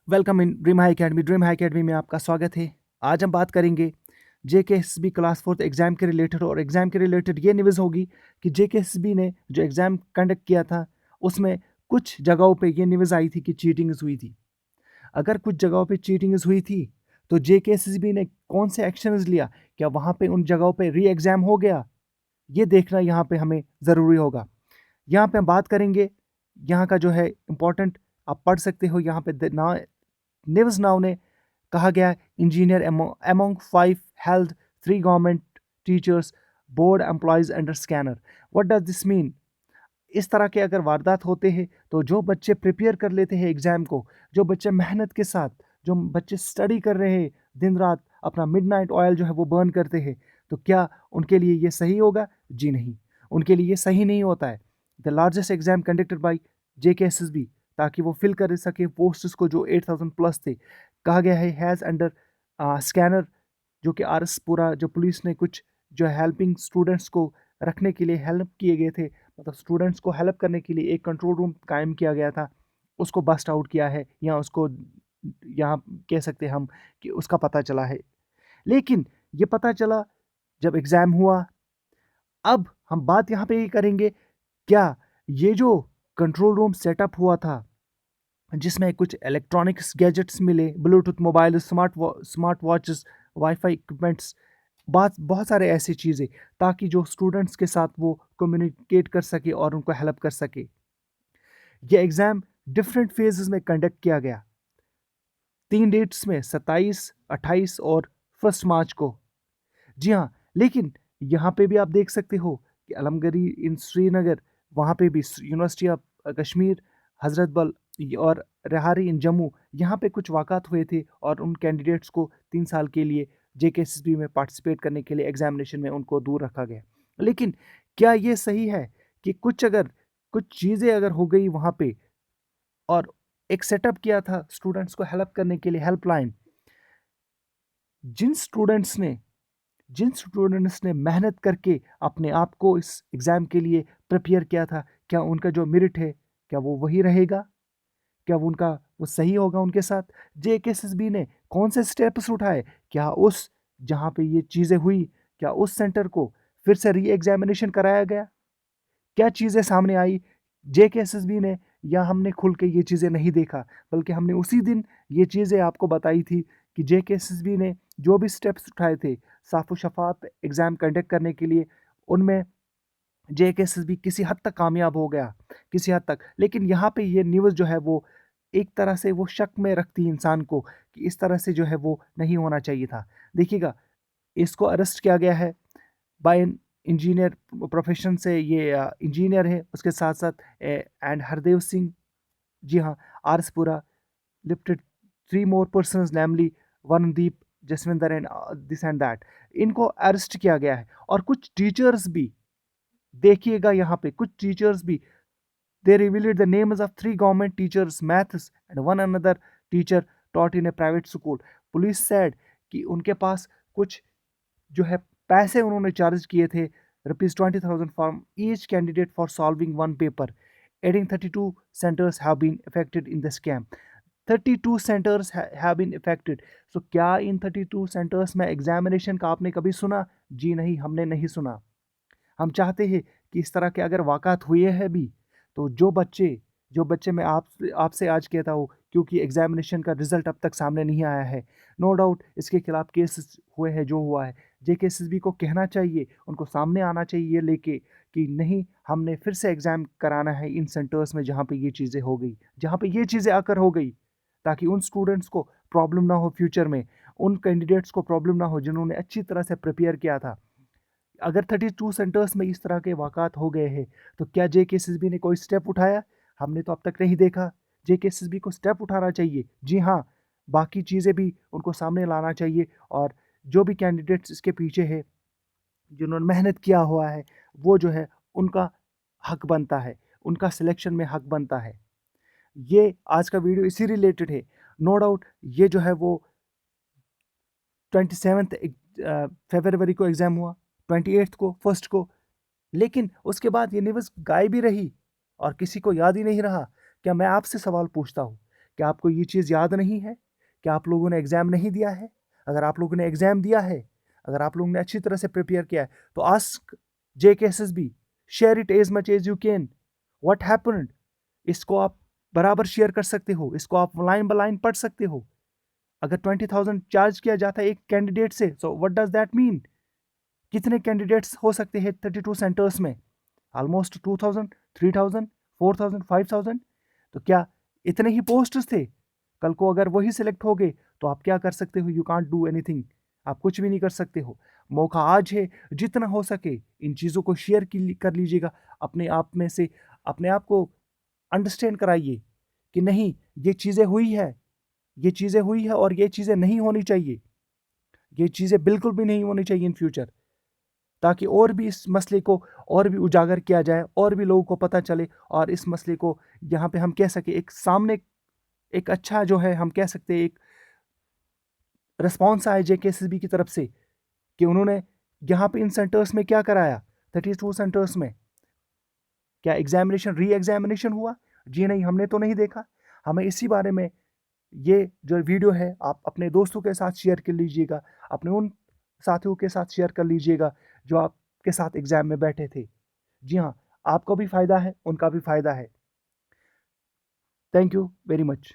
Welcome in dream high academy. Dream high academy में आपका स्वागत है। आज हम बात करेंगे जेकेएसएसबी क्लास फोर्थ एग्जाम के रिलेटेड, और एग्जाम के रिलेटेड ये न्यूज़ होगी कि जेकेएसएसबी ने जो एग्जाम कंडक्ट किया था उसमें कुछ जगहों पे ये न्यूज़ आई थी कि चीटिंग हुई थी। अगर कुछ जगहों पे चीटिंग हुई थी तो जेकेएसएसबी ने कौन से एक्शंस लिया, क्या वहाँ पे उन जगहों पे री एग्जाम हो गया, ये देखना यहाँ पे हमें ज़रूरी होगा। यहाँ पे हम बात करेंगे, यहाँ का जो है इम्पोर्टेंट आप पढ़ सकते हो। यहाँ पे न्यूज़ नाउ ने कहा गया engineer among 5 held 3 government teachers board employees under scanner। what does this mean? इस तरह के अगर वारदात होते हैं तो जो बच्चे प्रिपेयर कर लेते हैं एग्जाम को, जो बच्चे मेहनत के साथ, जो बच्चे स्टडी कर रहे हैं दिन रात, अपना मिडनाइट ऑयल जो है वो बर्न करते हैं, तो क्या उनके लिए ये सही होगा? जी नहीं, उनके लिए ये सही नहीं होता है। The largest exam conducted by JKSSB, ताकि वो फिल कर सके पोस्ट्स को जो 8000 प्लस थे। कहा गया है हैज़ अंडर स्कैनर, जो कि आरएस पूरा जो पुलिस ने कुछ जो हेल्पिंग स्टूडेंट्स को रखने के लिए हेल्प किए गए थे, मतलब स्टूडेंट्स को हेल्प करने के लिए एक कंट्रोल रूम कायम किया गया था, उसको बस्ट आउट किया है, या उसको यहाँ कह सकते हैं हम कि उसका पता चला है। लेकिन ये पता चला जब एग्ज़ाम हुआ। अब हम बात यहाँ पे ये करेंगे, क्या ये जो कंट्रोल रूम सेटअप हुआ था जिसमें कुछ इलेक्ट्रॉनिक्स गैजेट्स मिले, Bluetooth mobile, smart watches, wifi equipments, बहुत सारे ऐसी चीज़ें, ताकि जो स्टूडेंट्स के साथ वो कम्युनिकेट कर सके और उनको हेल्प कर सके। ये एग्ज़ाम डिफरेंट फेजेस में कंडक्ट किया गया, 3 डेट्स में, 27, 28 और 1 मार्च को। जी हाँ, लेकिन यहाँ पे भी आप देख सकते हो कि अलमगरी इन श्रीनगर, वहाँ पे भी यूनिवर्सिटी ऑफ कश्मीर, हजरत बल और रेहारी इन जम्मू, यहाँ पे कुछ वाक़ात हुए थे और उन कैंडिडेट्स को 3 साल के लिए जेकेएसएसबी में पार्टिसिपेट करने के लिए एग्जामिनेशन में उनको दूर रखा गया। लेकिन क्या ये सही है कि कुछ चीज़ें अगर हो गई वहाँ पे, और एक सेटअप किया था स्टूडेंट्स को हेल्प करने के लिए हेल्पलाइन, जिन स्टूडेंट्स ने जिन स्टूडेंट्स ने मेहनत करके अपने आप को इस एग्ज़ाम के लिए प्रिपेयर किया था, क्या उनका जो मेरिट है क्या वो वही रहेगा? क्या वो सही होगा उनके साथ? जेकेएसएसबी ने कौन से स्टेप्स उठाए? क्या उस जहाँ पे ये चीज़ें हुई, क्या उस सेंटर को फिर से री एग्जामिनेशन कराया गया? क्या चीज़ें सामने आई जेकेएसएसबी ने, या हमने खुल के ये चीज़ें नहीं देखा, बल्कि हमने उसी दिन ये चीज़ें आपको बताई थी कि जेकेएसएसबी ने जो भी स्टेप्स उठाए थे साफ़ शफ़ाफ एग्ज़ाम कंडक्ट करने के लिए, उनमें जेकेएसएसबी किसी हद तक कामयाब हो गया, किसी हद तक। लेकिन यहाँ पे ये न्यूज़ जो है वो एक तरह से वो शक में रखती है इंसान को कि इस तरह से जो है वो नहीं होना चाहिए था। देखिएगा, इसको अरेस्ट किया गया है बाय एन इंजीनियर प्रोफेशन से, ये इंजीनियर है, उसके साथ साथ एंड हरदेव सिंह, जी हाँ, Araspura lifted 3 more persons namely Vandeep, Jasvinder and this and that, इनको अरेस्ट किया गया है। और कुछ टीचर्स भी, देखिएगा यहाँ पे कुछ टीचर्स भी, they revealed the names of 3 government teachers maths and one another teacher taught in a private school। Police said कि उनके पास कुछ जो है पैसे उन्होंने चार्ज किए थे, ₹20,000 from each candidate for solving one paper, adding 32 centers have been affected in the scam। 32 centers have been affected। so क्या इन 32 centers में एग्जामिनेशन का आपने कभी सुना? जी नहीं, हमने नहीं सुना। हम चाहते हैं कि इस तरह के अगर वाक़ात हुए हैं भी, तो जो बच्चे मैं आपसे आज कहता हूँ, क्योंकि एग्जामिनेशन का रिजल्ट अब तक सामने नहीं आया है, नो डाउट इसके खिलाफ केसेस हुए हैं जो हुआ है, जेकेएसएसबी को कहना चाहिए, उनको सामने आना चाहिए ये लेके कि नहीं, हमने फिर से एग्ज़ाम कराना है इन सेंटर्स में जहाँ पे ये चीज़ें हो गई, जहाँ पे ये चीज़ें आकर हो गई, ताकि उन स्टूडेंट्स को प्रॉब्लम ना हो फ्यूचर में, उन कैंडिडेट्स को प्रॉब्लम ना हो जिन्होंने अच्छी तरह से प्रिपेयर किया था। अगर 32 सेंटर्स में इस तरह के वाक़ात हो गए हैं, तो क्या जेकेएसएसबी ने कोई स्टेप उठाया? हमने तो अब तक नहीं देखा। जेकेएसएसबी को स्टेप उठाना चाहिए। जी हाँ, बाकी चीज़ें भी उनको सामने लाना चाहिए, और जो भी कैंडिडेट्स इसके पीछे हैं, जिन्होंने मेहनत किया हुआ है, वो जो है उनका हक बनता है, उनका सिलेक्शन में हक बनता है। ये आज का वीडियो इसी रिलेटेड है। नो डाउट ये जो है वो 27th फरवरी को एग्ज़ाम हुआ, 28th को, 1st को, लेकिन उसके बाद ये न्यूज़ गायब ही रही और किसी को याद ही नहीं रहा। क्या मैं आपसे सवाल पूछता हूँ, क्या आपको ये चीज़ याद नहीं है कि आप लोगों ने एग्ज़ाम नहीं दिया है? अगर आप लोगों ने एग्ज़ाम दिया है, अगर आप लोगों ने अच्छी तरह से प्रिपेयर किया है, तो ask JKSSB, share it as much as you can. What happened? इसको आप बराबर शेयर कर सकते हो, इसको आप लाइन बाय लाइन पढ़ सकते हो। अगर 20,000 चार्ज किया जाता है एक कैंडिडेट से, so what does that mean? कितने कैंडिडेट्स हो सकते हैं 32 सेंटर्स में? ऑलमोस्ट 2,000, 3,000, 4,000, 5,000। तो क्या इतने ही पोस्ट्स थे? कल को अगर वही सिलेक्ट हो गए तो आप क्या कर सकते हो? You can't do anything. आप कुछ भी नहीं कर सकते हो। मौका आज है, जितना हो सके इन चीज़ों को शेयर कर लीजिएगा अपने आप में से। अपने आप को अंडरस्टैंड कराइए कि नहीं, ये चीज़ें हुई है, ये चीज़ें हुई है और ये चीज़ें नहीं होनी चाहिए। ये चीज़ें बिल्कुल भी नहीं होनी चाहिए इन फ्यूचर, ताकि और भी इस मसले को और भी उजागर किया जाए, और भी लोगों को पता चले, और इस मसले को यहाँ पे हम कह सके एक सामने एक अच्छा जो है हम कह सकते हैं एक रिस्पॉन्स आए JKSSB की तरफ से कि उन्होंने यहाँ पे इन सेंटर्स में क्या कराया। 32 सेंटर्स में क्या एग्जामिनेशन री एग्जामिनेशन हुआ? जी नहीं, हमने तो नहीं देखा। हमें इसी बारे में ये जो वीडियो है आप अपने दोस्तों के साथ शेयर कर लीजिएगा, अपने उन साथियों के साथ शेयर कर लीजिएगा जो आपके साथ एग्जाम में बैठे थे। जी हाँ, आपको भी फ़ायदा है, उनका भी फ़ायदा है। Thank you very much.